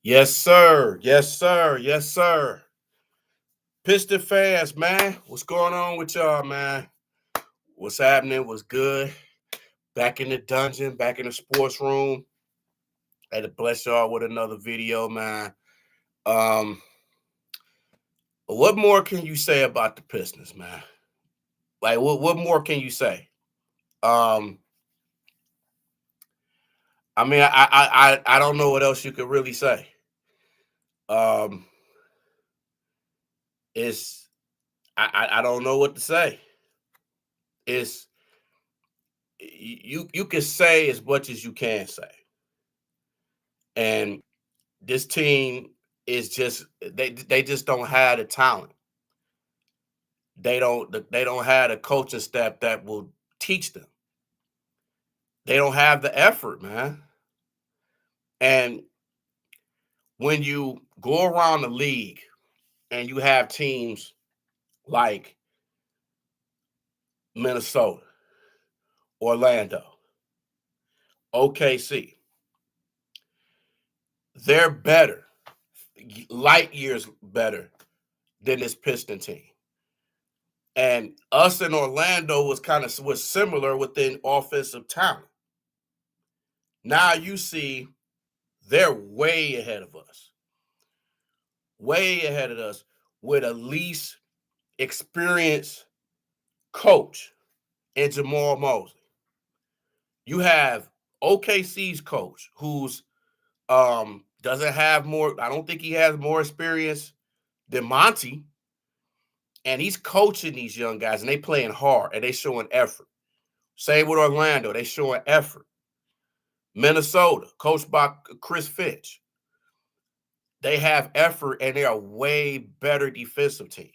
Yes, sir. Yes, sir. Yes, sir. Piston fans, man. What's going on with y'all, man? What's happening? What's good? Back in the dungeon, back in the sports room. Had to bless y'all with another video, man. Um, what more can you say about the Pistons, man? Like, what more can you say? Um, I mean, I don't know what else you could really say. Um, it's I don't know what to say. It's you can say as much as you can say. And this team is just they just don't have the talent. They don't have the coaching staff that will teach them. They don't have the effort, man. And when you go around the league and you have teams like Minnesota, Orlando, OKC, they're better, light years better than this Piston team. And us in Orlando was similar within offensive talent. Now you see they're way ahead of us, way ahead of us with a least experienced coach in Jamal Mosley. You have OKC's coach who's doesn't have more. I don't think he has more experience than Monty, and he's coaching these young guys, and they playing hard and they showing effort. Same with Orlando, they showing effort. Minnesota, coached by Chris Finch, they have effort and they are way better defensive team.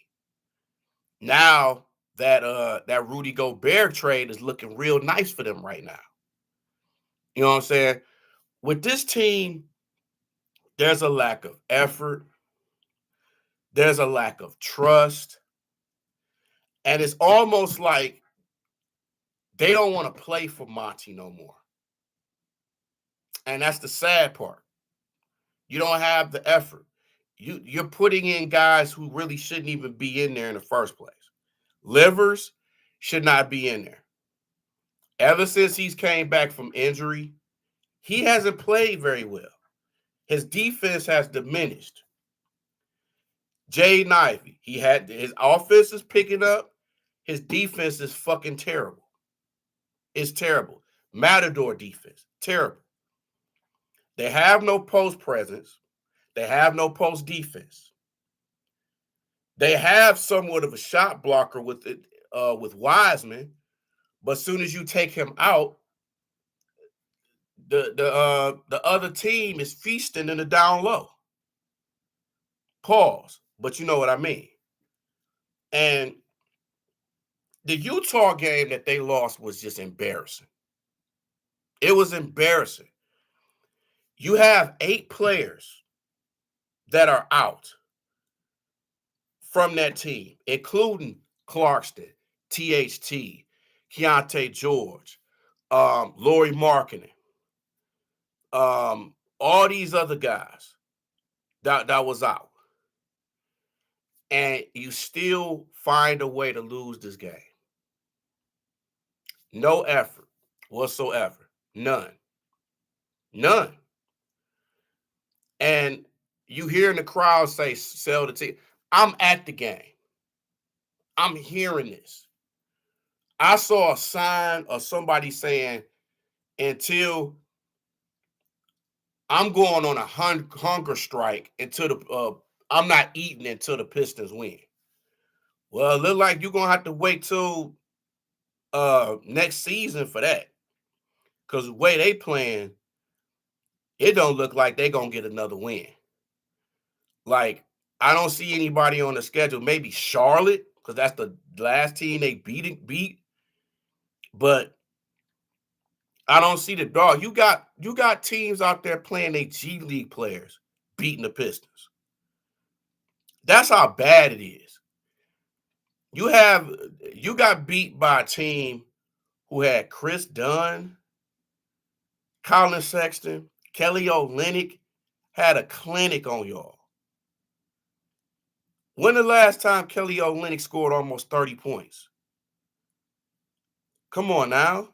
Now that Rudy Gobert trade is looking real nice for them right now. You know what I'm saying? With this team, there's a lack of effort, there's a lack of trust, and it's almost like they don't want to play for Monty no more. And that's the sad part. You don't have the effort. You're putting in guys who really shouldn't even be in there in the first place. Livers should not be in there. Ever since he's came back from injury, he hasn't played very well. His defense has diminished. Jay Ivey, he had his offense is picking up. His defense is fucking terrible. It's terrible. Matador defense, terrible. They have no post presence. They have no post defense. They have somewhat of a shot blocker with Wiseman, but as soon as you take him out, the other team is feasting in the down low. Pause, but you know what I mean. And the Utah game that they lost was just embarrassing. It was embarrassing. You have 8 players that are out from that team, including Clarkston, THT, Keontae George, Laurie Markkinen, all these other guys that was out. And you still find a way to lose this game. No effort whatsoever. None. None. And you hear in the crowd say, sell the team. I'm at the game. I'm hearing this. I saw a sign of somebody saying, until I'm going on a hunger strike until I'm not eating until the Pistons win. Well, it look like you're gonna have to wait till next season for that. Because the way they playing, it don't look like they gonna get another win. Like, I don't see anybody on the schedule. Maybe Charlotte, because that's the last team they beat. But I don't see the dog. You got teams out there playing their G League players beating the Pistons. That's how bad it is. You got beat by a team who had Chris Dunn, Colin Sexton, Kelly Olynyk, had a clinic on y'all. When the last time Kelly Olynyk scored almost 30 points? Come on now.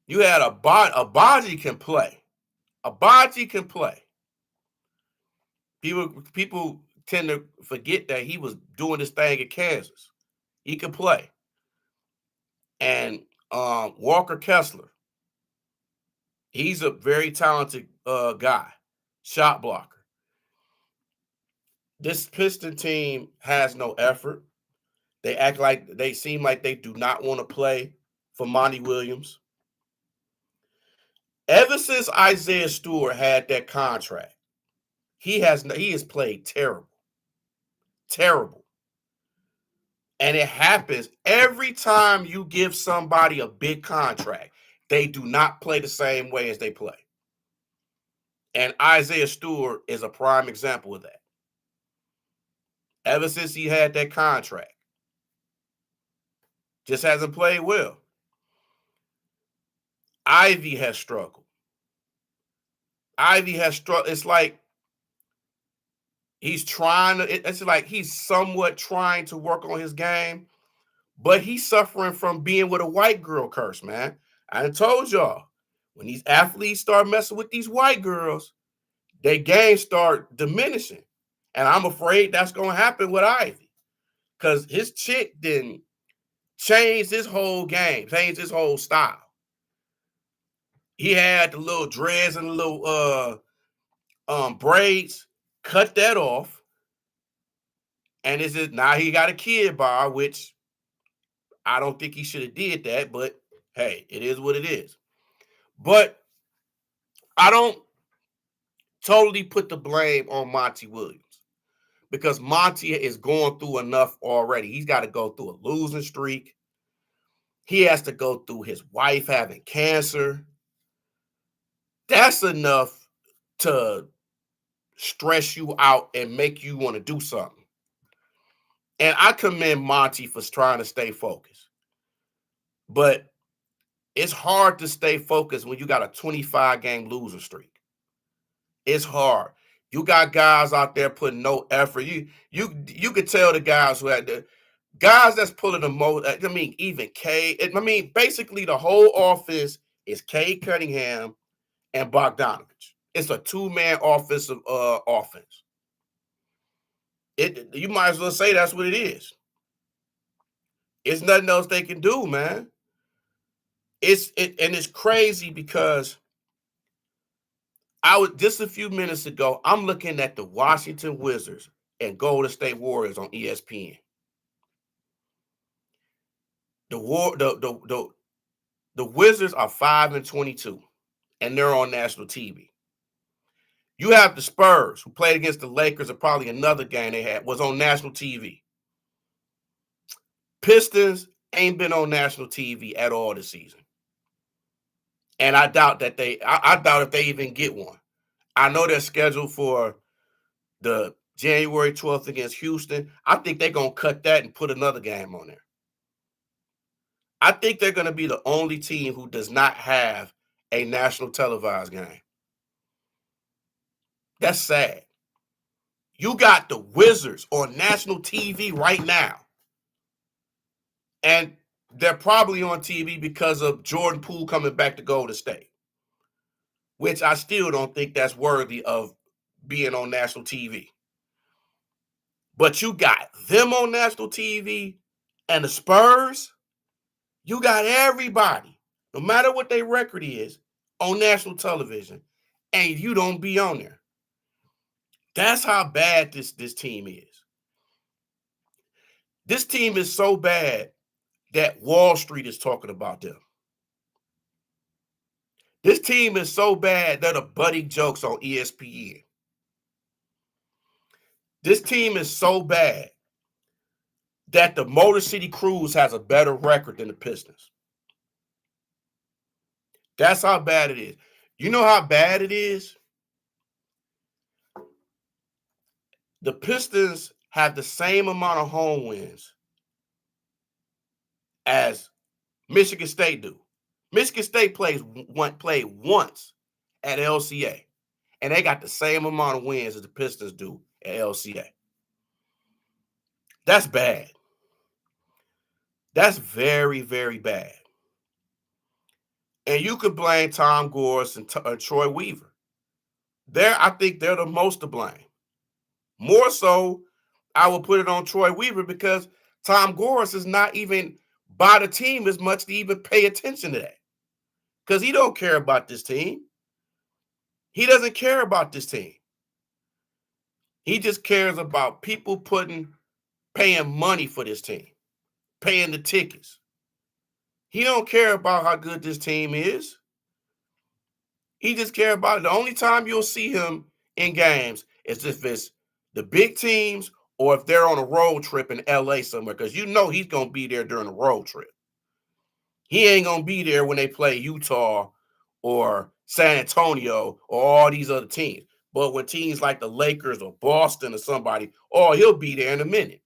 You had a Abaji can play. Abaji can play. People tend to forget that he was doing this thing at Kansas. He can play. And Walker Kessler, he's a very talented guy, shot blocker. This Piston team has no effort. They seem like they do not want to play for Monty Williams. Ever since Isaiah Stewart had that contract, he has played terrible. Terrible. And it happens every time you give somebody a big contract. They do not play the same way as they play. And Isaiah Stewart is a prime example of that. Ever since he had that contract, just hasn't played well. Ivy has struggled. It's like it's like he's somewhat trying to work on his game, but he's suffering from being with a white girl curse, man. I done told y'all, when these athletes start messing with these white girls, their games start diminishing. And I'm afraid that's going to happen with Ivy, because his chick didn't change his whole game, change his whole style. He had the little dreads and the little braids, cut that off. And now he got a kid bar, which I don't think he should have did that, but hey, it is what it is. But I don't totally put the blame on Monty Williams, because Monty is going through enough already. He's got to go through a losing streak. He has to go through his wife having cancer. That's enough to stress you out and make you want to do something. And I commend Monty for trying to stay focused. But it's hard to stay focused when you got a 25-game losing streak. It's hard. You got guys out there putting no effort. You could tell the guys who had the guys that's pulling the most. I mean, even basically the whole offense is Cade Cunningham and Bogdanovich. It's a two-man offensive offense. You might as well say that's what it is. It's nothing else they can do, man. It's crazy because just a few minutes ago, I'm looking at the Washington Wizards and Golden State Warriors on ESPN. The Wizards are 5-22, and they're on national TV. You have the Spurs, who played against the Lakers, and probably another game they had was on national TV. Pistons ain't been on national TV at all this season. And I doubt if they even get one. I know they're scheduled for the January 12th against Houston. I think they're going to cut that and put another game on there. I think they're going to be the only team who does not have a national televised game. That's sad. You got the Wizards on national TV right now. And they're probably on TV because of Jordan Poole coming back to Golden State, which I still don't think that's worthy of being on national TV. But you got them on national TV and the Spurs. You got everybody, no matter what their record is, on national television, and you don't be on there. That's how bad this team is. This team is so bad that Wall Street is talking about them. This team is so bad that are budding jokes on ESPN. This team is so bad that the Motor City Cruise has a better record than the Pistons. That's how bad it is. You know how bad it is? The Pistons have the same amount of home wins as Michigan State do. Michigan State played once at LCA, and they got the same amount of wins as the Pistons do at LCA. That's bad. That's very, very bad. And you could blame Tom Gores and Troy Weaver. I think they're the most to blame. More so, I will put it on Troy Weaver because Tom Gores is not even by the team as much to even pay attention to that. Because he don't care about this team. He doesn't care about this team. He just cares about people paying money for this team, paying the tickets. He don't care about how good this team is. He just cares about it. The only time you'll see him in games is if it's the big teams or if they're on a road trip in LA somewhere, because you know he's going to be there during the road trip. He ain't going to be there when they play Utah or San Antonio or all these other teams. But when teams like the Lakers or Boston or somebody, he'll be there in a minute.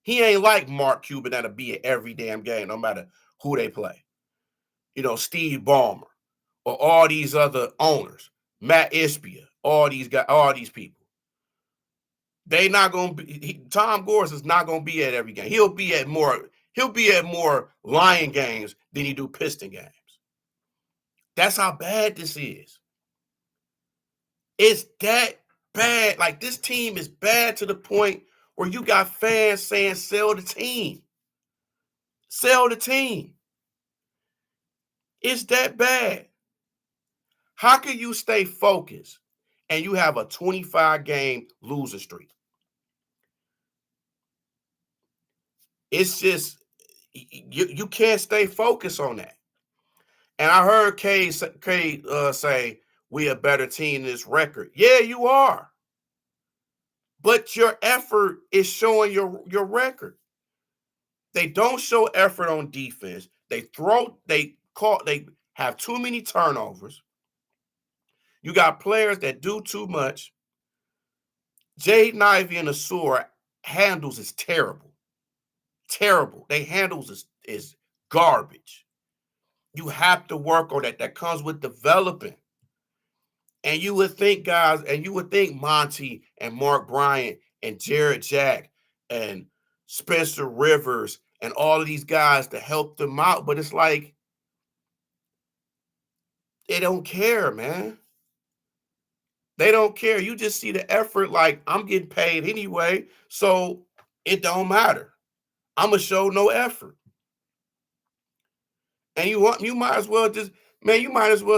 He ain't like Mark Cuban that'll be at every damn game, no matter who they play. Steve Ballmer or all these other owners, Matt Ispia, all these guys, all these people. They not gonna be. Tom Gores is not gonna be at every game. He'll be at more Lion games than he do Piston games. That's how bad this is. It's that bad. Like, this team is bad to the point where you got fans saying, sell the team. Sell the team. It's that bad. How can you stay focused and you have a 25-game losing streak? It's just, you can't stay focused on that. And I heard Kay say, we a better team than this record. Yeah, you are. But your effort is showing your record. They don't show effort on defense. They have too many turnovers. You got players that do too much. Jaden Ivey and Asur handles is terrible. Terrible. They handles is garbage. You have to work on that. That comes with developing. And you would think, guys, and you would think Monty and Mark Bryant and Jared Jack and Spencer Rivers and all of these guys to help them out. But it's like, they don't care, man. They don't care. You just see the effort, like, I'm getting paid anyway, so it don't matter. I'm going to show no effort. And you might as well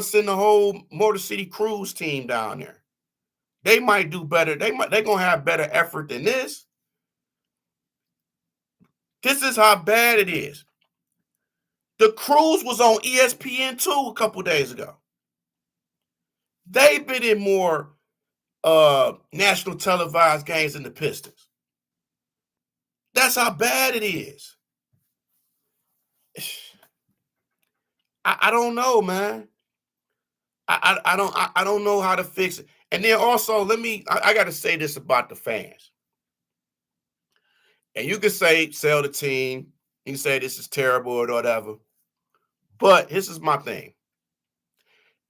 send the whole Motor City Cruise team down there. They might do better. They're going to have better effort than this. This is how bad it is. The Cruise was on ESPN2 a couple days ago. They've been in more national televised games than the Pistons. That's how bad it is. I don't know, man. I don't know how to fix it. And then also, I got to say this about the fans. And you can say, sell the team. You can say this is terrible or whatever. But this is my thing.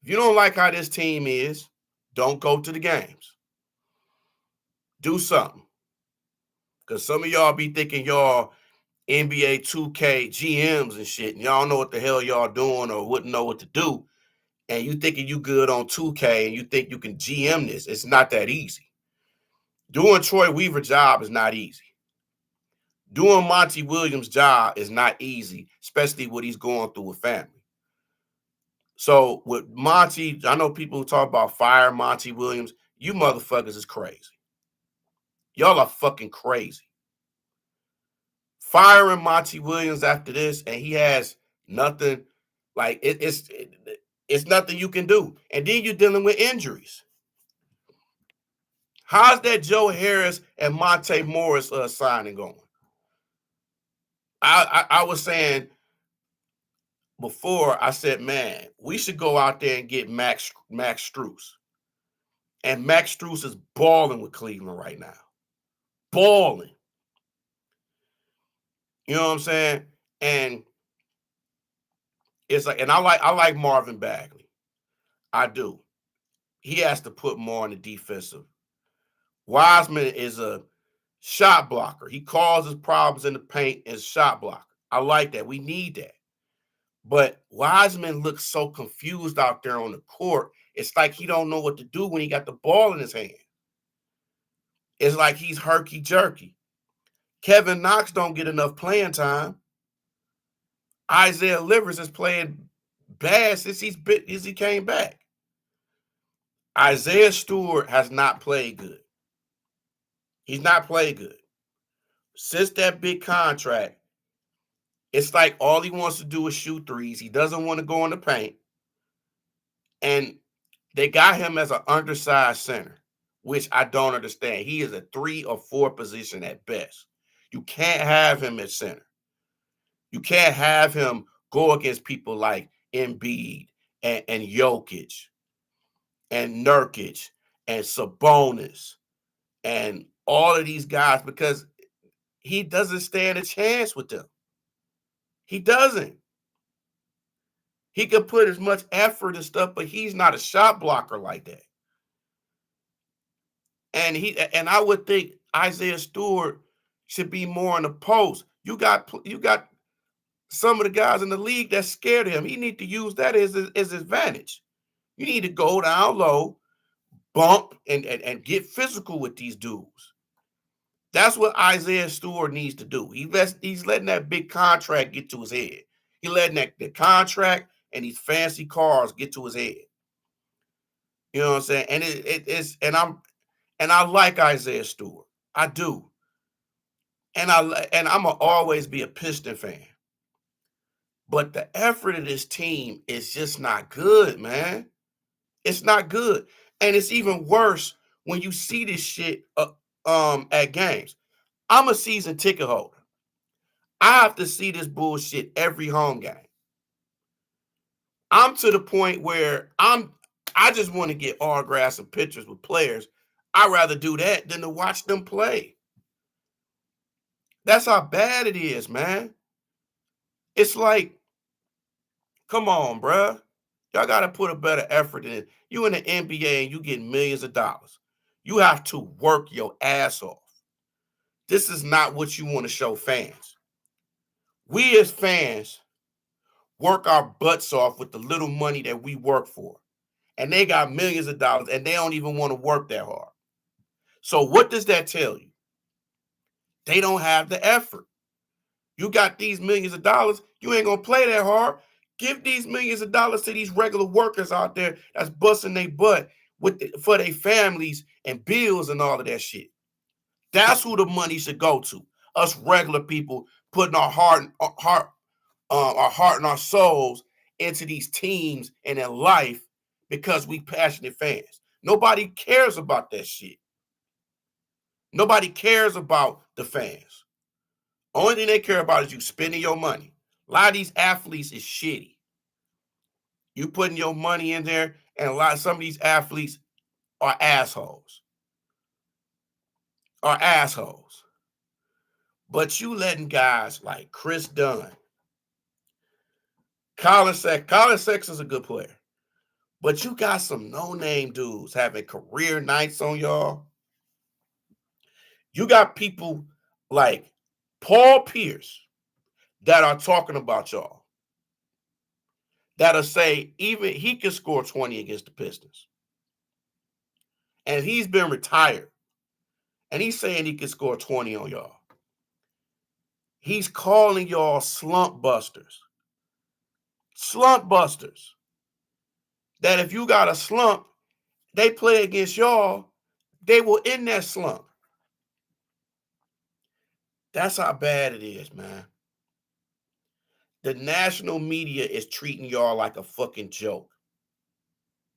If you don't like how this team is, don't go to the games. Do something. Because some of y'all be thinking y'all NBA 2K GMs and shit, and y'all know what the hell y'all doing or wouldn't know what to do. And you thinking you good on 2K and you think you can GM this. It's not that easy. Doing Troy Weaver's job is not easy. Doing Monty Williams' job is not easy, especially what he's going through with family. So with Monty, I know people who talk about fire Monty Williams. You motherfuckers is crazy. Y'all are fucking crazy. Firing Monty Williams after this, and he has nothing, like it's nothing you can do. And then you're dealing with injuries. How's that Joe Harris and Monte Morris signing going? I was saying before, I said, man, we should go out there and get Max Strus. And Max Strus is balling with Cleveland right now. Balling. You know what I'm saying? And it's like, and I like Marvin Bagley. I do. he has to put more on the defensive. Wiseman is a shot blocker. He causes problems in the paint as shot blocker. I like that. We need that. But Wiseman looks so confused out there on the court. It's like he don't know what to do when he got the ball in his hand. It's like he's herky jerky. Kevin Knox don't get enough playing time. Isaiah Livers is playing bad since he came back. Isaiah Stewart has not played good. He's not played good. Since that big contract, it's like all he wants to do is shoot threes. He doesn't want to go in the paint. And they got him as an undersized center, which I don't understand. He is a 3 or 4 position at best. You can't have him at center. You can't have him go against people like Embiid and Jokic and Nurkic and Sabonis and all of these guys because he doesn't stand a chance with them. He doesn't. He could put as much effort and stuff, but he's not a shot blocker like that. And I would think Isaiah Stewart should be more in the post. You got some of the guys in the league that's scared of him. He need to use that as his advantage. You need to go down low, bump, and get physical with these dudes. That's what Isaiah Stewart needs to do. He's letting that big contract get to his head. He's letting the contract and these fancy cars get to his head. You know what I'm saying? And I like Isaiah Stewart. I do. And I'm gonna always be a Piston fan. But the effort of this team is just not good, man. It's not good. And it's even worse when you see this shit at games. I'm a season ticket holder. I have to see this bullshit every home game. I'm to the point where I just want to get autographs and pictures with players. I'd rather do that than to watch them play. That's how bad it is, man. It's like, come on, bruh. Y'all got to put a better effort in it. You in the NBA and you get millions of dollars. You have to work your ass off. This is not what you want to show fans. We as fans work our butts off with the little money that we work for. And they got millions of dollars and they don't even want to work that hard. So what does that tell you? They don't have the effort. You got these millions of dollars, you ain't gonna play that hard. Give these millions of dollars to these regular workers out there that's busting their butt for their families and bills and all of that shit. That's who the money should go to. Us regular people putting our heart and our souls into these teams and their life because we passionate fans. Nobody cares about that shit. Nobody cares about the fans. Only thing they care about is you spending your money. A lot of these athletes is shitty. You putting your money in there, and some of these athletes are assholes. But you letting guys like Chris Dunn, Colin Sexton is a good player. But you got some no-name dudes having career nights on y'all. You got people like Paul Pierce that are talking about y'all. That'll say even he could score 20 against the Pistons. And he's been retired. And he's saying he could score 20 on y'all. He's calling y'all slump busters. Slump busters. That if you got a slump, they play against y'all, they will end that slump. That's how bad it is, man. The national media is treating y'all like a fucking joke.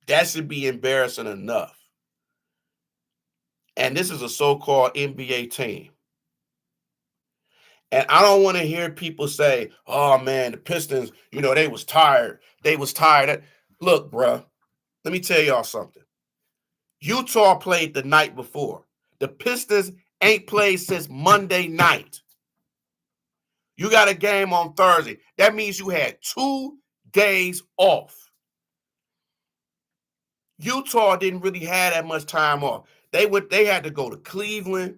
That should be embarrassing enough. And this is a so-called NBA team. And I don't want to hear people say, oh, man, the Pistons, they was tired. They was tired. Look, bruh, let me tell y'all something. Utah played the night before. The Pistons ain't played since Monday night. You got a game on Thursday. That means you had 2 days off. Utah didn't really have that much time off. They had to go to Cleveland.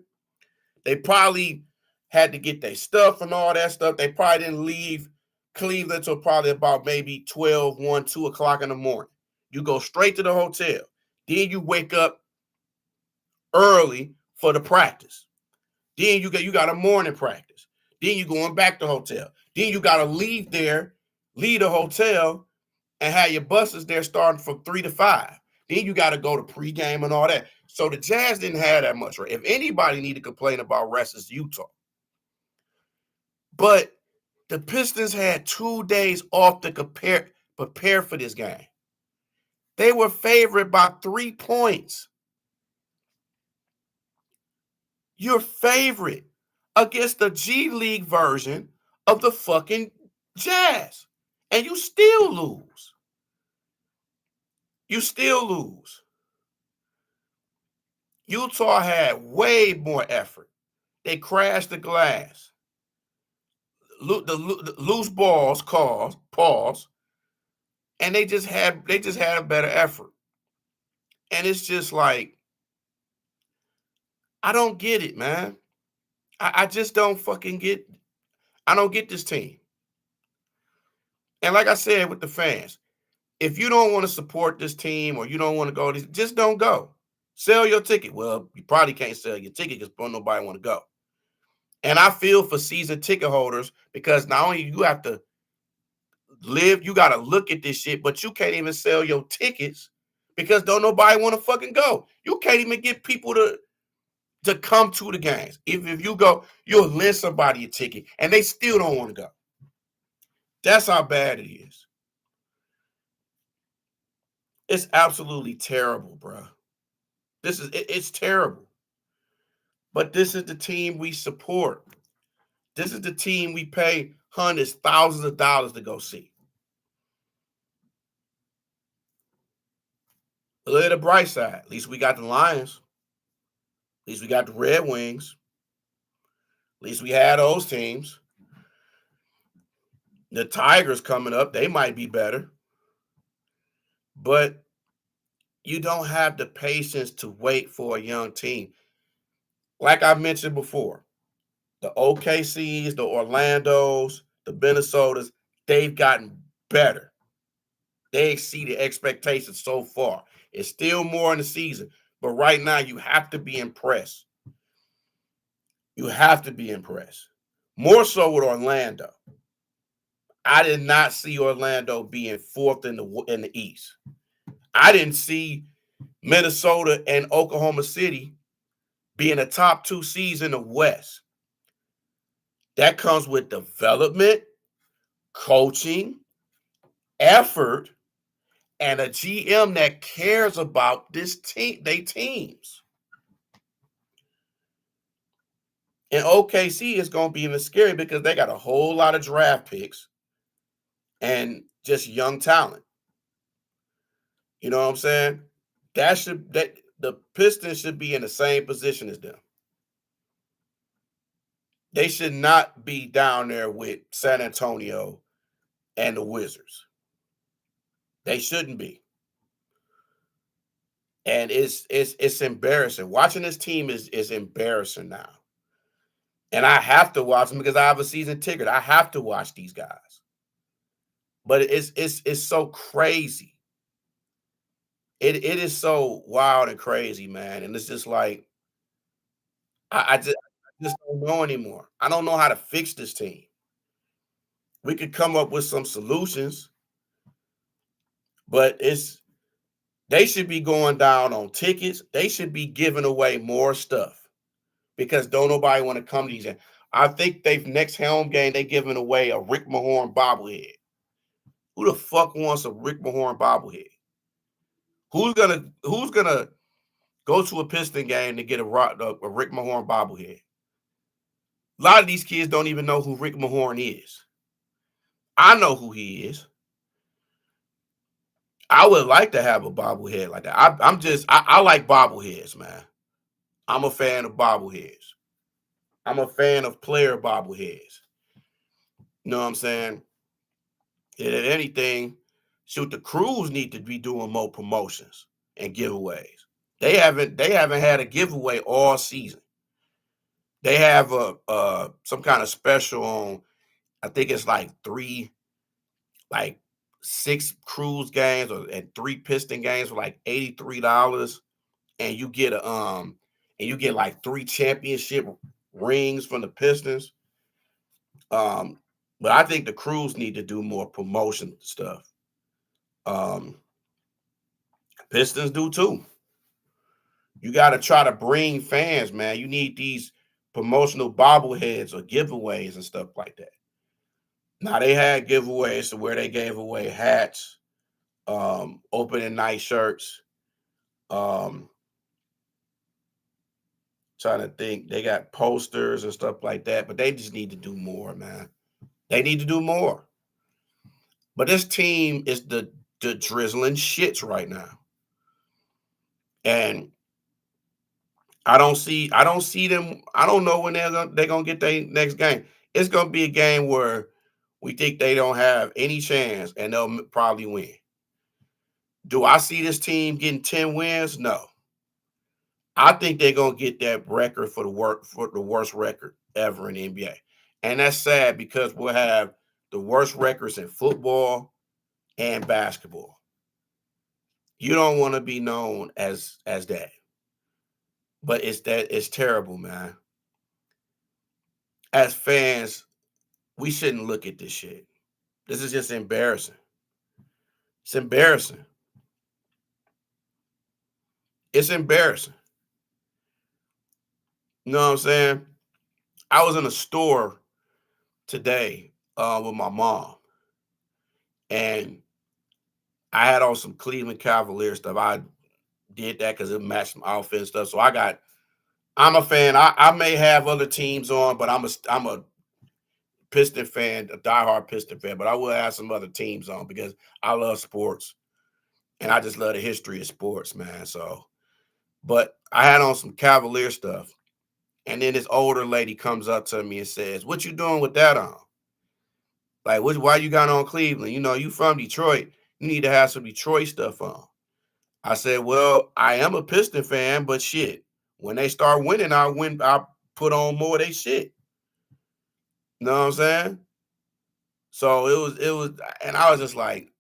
They probably had to get their stuff and all that stuff. They probably didn't leave Cleveland until probably about maybe 12, 1, 2 o'clock in the morning. You go straight to the hotel. Then you wake up early for the practice. Then you got a morning practice. Then you going back to the hotel. Then you got to leave the hotel, and have your buses there starting from 3 to 5. Then you got to go to pregame and all that. So the Jazz didn't have that much, right? If anybody need to complain about rest, it's Utah. But the Pistons had 2 days off to prepare for this game. They were favored by 3 points. You're favored against the G League version of the fucking Jazz. And you still lose. You still lose. Utah had way more effort. They crashed the glass. The loose balls caused pause, and they just had a better effort. And it's just like, I don't get it, man. I just don't fucking get. I don't get this team. And like I said with the fans, if you don't want to support this team or you don't want to go, just don't go. Sell your ticket. Well, you probably can't sell your ticket because nobody want to go. And I feel for season ticket holders because not only you have to live, you got to look at this shit, but you can't even sell your tickets because don't nobody want to fucking go. You can't even get people to come to the games. If you go, you'll lend somebody a ticket and they still don't want to go. That's how bad it is. It's absolutely terrible, bro. It's terrible. But this is the team we support. This is the team we pay hundreds, thousands of dollars to go see. Look at the bright side. At least we got the Lions. At least we got the Red Wings. At least we had those teams. The Tigers coming up, they might be better. But you don't have the patience to wait for a young team. Like I mentioned before, the OKCs, the Orlandos, the Minnesotas, they've gotten better. They exceeded expectations so far. It's still more in the season, but right now you have to be impressed. You have to be impressed. More so with Orlando. I did not see Orlando being fourth in the East. I didn't see Minnesota and Oklahoma City being the top 2 seeds in the West. That comes with development, coaching, effort, and a GM that cares about this team, they teams. And OKC is going to be even scary because they got a whole lot of draft picks and just young talent. You know what I'm saying? The Pistons should be in the same position as them. They should not be down there with San Antonio and the Wizards. They shouldn't be. And it's embarrassing. Watching this team is embarrassing now. And I have to watch them because I have a season ticket. I have to watch these guys. But it's so crazy. It is so wild and crazy, man. And it's just like I just don't know anymore. I don't know how to fix this team. We could come up with some solutions, but they should be going down on tickets. They should be giving away more stuff because don't nobody want to come to these. I think they've next home game they giving away a Rick Mahorn bobblehead. Who the fuck wants a Rick Mahorn bobblehead? Who's gonna go to a Piston game to get a Rick Mahorn bobblehead? A lot of these kids don't even know who Rick Mahorn is. I know who he is. I would like to have a bobblehead like that. I like bobbleheads, man. I'm a fan of bobbleheads. I'm a fan of player bobbleheads. You know what I'm saying? And if anything, shoot, the crews need to be doing more promotions. and giveaways. They haven't had a giveaway all season. They have a some kind of special on, I think it's like like 6 Cruise games and 3 Piston games for like $83. And you get like 3 championship rings from the Pistons. But I think the Cruise need to do more promotion stuff. Pistons do too. You got to try to bring fans, man. You need these promotional bobbleheads or giveaways and stuff like that. Now they had giveaways to where they gave away hats, opening night shirts. Trying to think, they got posters and stuff like that, but they just need to do more, man. They need to do more. But this team is the drizzling shits right now, and I don't see them. I don't know when they're gonna get their next game. It's gonna be a game where we think they don't have any chance, and they'll probably win. Do I see this team getting 10 wins? No. I think they're gonna get that record for the worst record ever in the NBA. And that's sad because we'll have the worst records in football and basketball. You don't want to be known as that. But it's terrible, man. As fans, we shouldn't look at this shit. This is just embarrassing. It's embarrassing. It's embarrassing. You know what I'm saying? I was in a store today with my mom, and I had on some Cleveland Cavaliers stuff. I did that because it matched my outfit and stuff. So I'm a fan. I may have other teams on, but I'm a Piston fan, a diehard Piston fan. But I will have some other teams on because I love sports, and I just love the history of sports, man. So, but I had on some Cavalier stuff, and then this older lady comes up to me and says, "What you doing with that on? Like, why you got on Cleveland? You know, you from Detroit. You need to have some Detroit stuff on." I said, "Well, I am a Piston fan, but shit, when they start winning, I put on more of their shit." You know what I'm saying? So it was, and I was just like,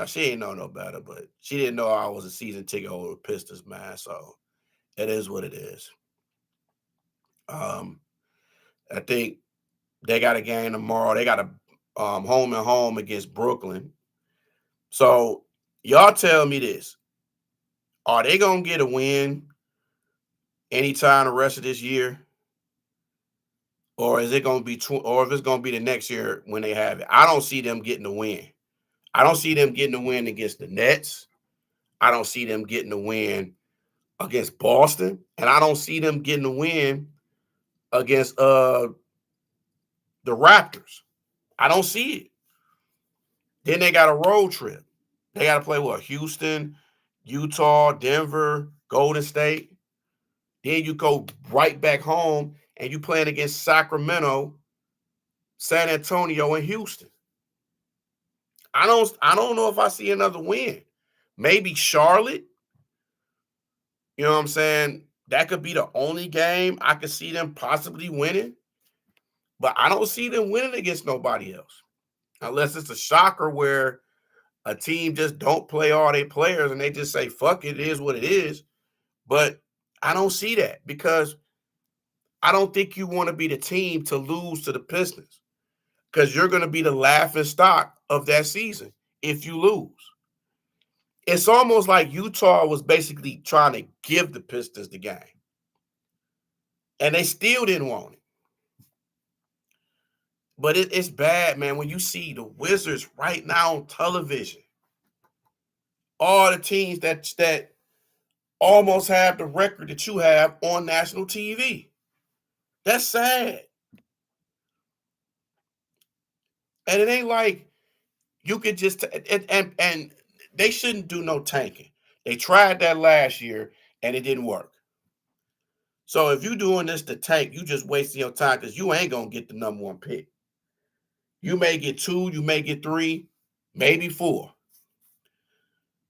she ain't know no better, but she didn't know I was a season ticket holder with Pistons, man. So it is what it is. Um, I think they got a game tomorrow. They got a home and home against Brooklyn. So y'all tell me this: are they gonna get a win anytime the rest of this year? Or is it going to be, or if it's going to be the next year when they have it? I don't see them getting a win. I don't see them getting a win against the Nets. I don't see them getting a win against Boston, and I don't see them getting a win against the Raptors. I don't see it. Then they got a road trip. They got to play what? Houston, Utah, Denver, Golden State. Then you go right back home and you playing against Sacramento, San Antonio, and Houston. I don't know if I see another win. Maybe Charlotte. You know what I'm saying? That could be the only game I could see them possibly winning. But I don't see them winning against nobody else. Unless it's a shocker where a team just don't play all their players and they just say, fuck it, it is what it is. But I don't see that because I don't think you want to be the team to lose to the Pistons because you're going to be the laughing stock of that season if you lose. It's almost like Utah was basically trying to give the Pistons the game. And they still didn't want it. But it's bad, man, when you see the Wizards right now on television. All the teams that almost have the record that you have on national TV. That's sad. And it ain't like you could just and they shouldn't do no tanking. They tried that last year and it didn't work. So if you're doing this to tank, you just wasting your time because you ain't gonna get the number 1 pick. You may get 2, you may get 3, maybe 4.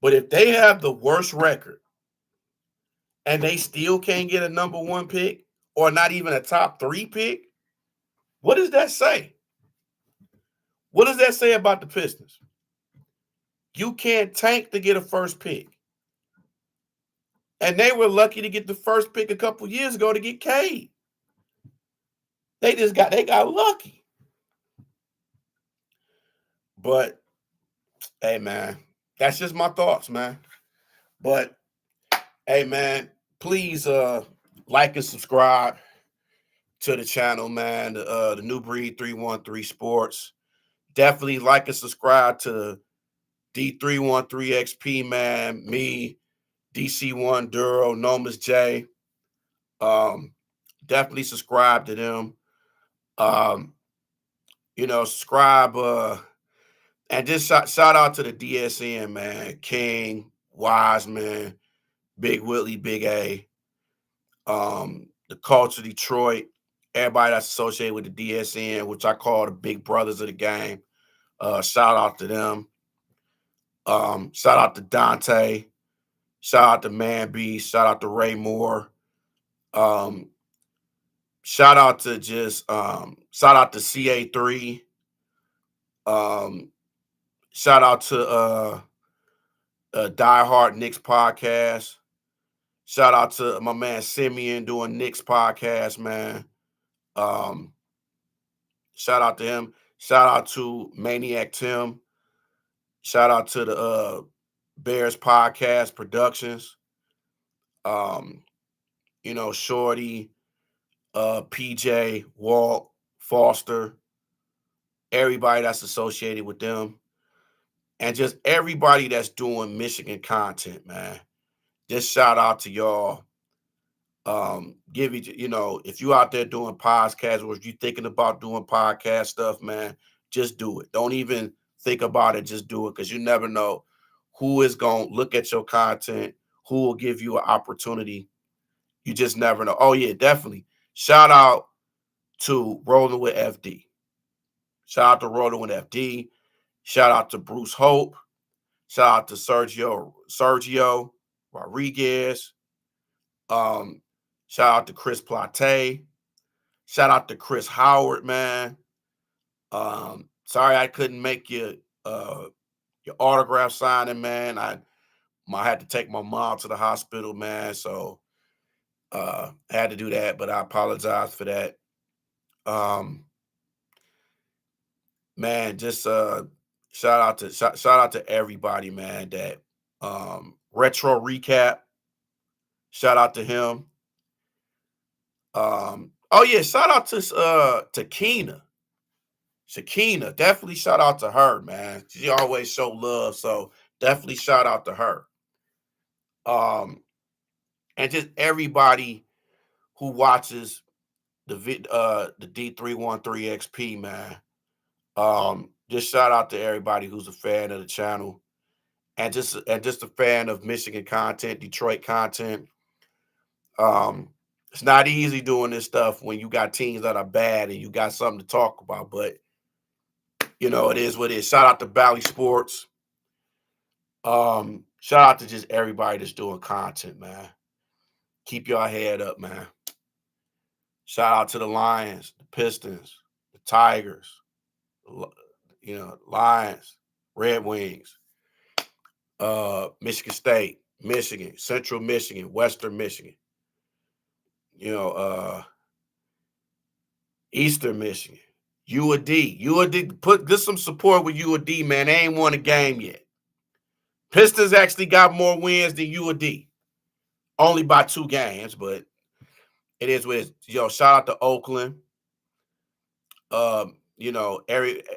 But if they have the worst record and they still can't get a number one pick or not even a top 3 pick, what does that say? What does that say about the Pistons? You can't tank to get a first pick. And they were lucky to get the first pick a couple years ago to get Cade. They got lucky. But hey man, that's just my thoughts, man. But hey man, please like and subscribe to the channel, man. The New Breed 313 Sports. Definitely like and subscribe to D313XP, man. Me, DC1 Duro, Nomas J. Definitely subscribe to them. Subscribe. And just shout out to the DSN, man. King, Wiseman, Big Whitley, Big A. The Culture Detroit, everybody that's associated with the DSN, which I call the big brothers of the game. Shout out to them. Shout out to Dante. Shout out to Man Beast. Shout out to Ray Moore. Shout out to CA3. Shout out to Die Hard Knicks podcast. Shout out to my man Simeon doing Knicks podcast, man. Shout out to him. Shout out to Maniac Tim. Shout out to the Bears Podcast Productions. Shorty, PJ, Walt, Foster, everybody that's associated with them, and just everybody that's doing Michigan content, man. Just shout out to y'all. If you out there doing podcasts or if you thinking about doing podcast stuff, man, just do it. Don't even think about it. Just do it, because you never know who is going to look at your content, who will give you an opportunity. You just never know. Oh, yeah, definitely. Shout out to Rolling with FD. Shout out to Rolling with FD. Shout out to Bruce Hope. Shout out to Sergio Rodriguez. Shout out to Chris Plate. Shout out to Chris Howard, man. Sorry I couldn't make your autograph signing, man. I had to take my mom to the hospital, man. So I had to do that, but I apologize for that. Man, just shout out to everybody, man. That Retro Recap. Shout out to him. Oh yeah, shout out to Keena. Shakina, definitely shout out to her, man. She always show love, so definitely shout out to her. And just everybody who watches the D313XP, man. Just shout out to everybody who's a fan of the channel and just a fan of Michigan content, Detroit content. It's not easy doing this stuff when you got teams that are bad and you got something to talk about, but it is what it is. Shout out to Valley Sports. Shout out to just everybody that's doing content, man. Keep your head up, man. Shout out to the Lions, the Pistons, the Tigers, Lions, Red Wings, Michigan State, Michigan, Central Michigan, Western Michigan, Eastern Michigan, UAD. Get some support with UAD, man. They ain't won a game yet. Pistons actually got more wins than UAD. Only by 2 games, but it is what it is. Shout out to Oakland.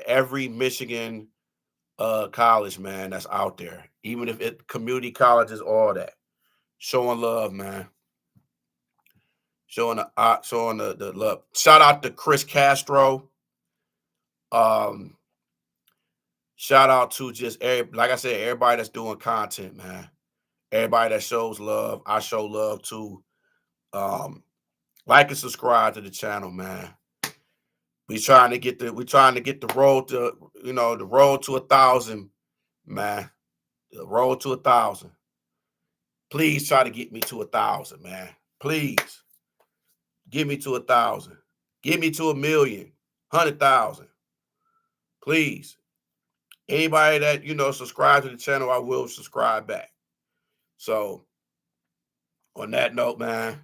Every Michigan college, man, that's out there. Even if it community colleges, all that. Showing love, man. Showing the love. Shout out to Chris Castro. Shout out to just like I said, everybody that's doing content, man. Everybody that shows love. I show love too. Like and subscribe to the channel, man. We're trying to get the road to 1,000, man. The road to 1,000. Please try to get me to 1,000, man. Please. Get me to 1,000. Get me to 1,000,000, 100,000. Please. Anybody that, subscribe to the channel, I will subscribe back. So, on that note, man,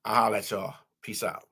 I'll holler at y'all. Peace out.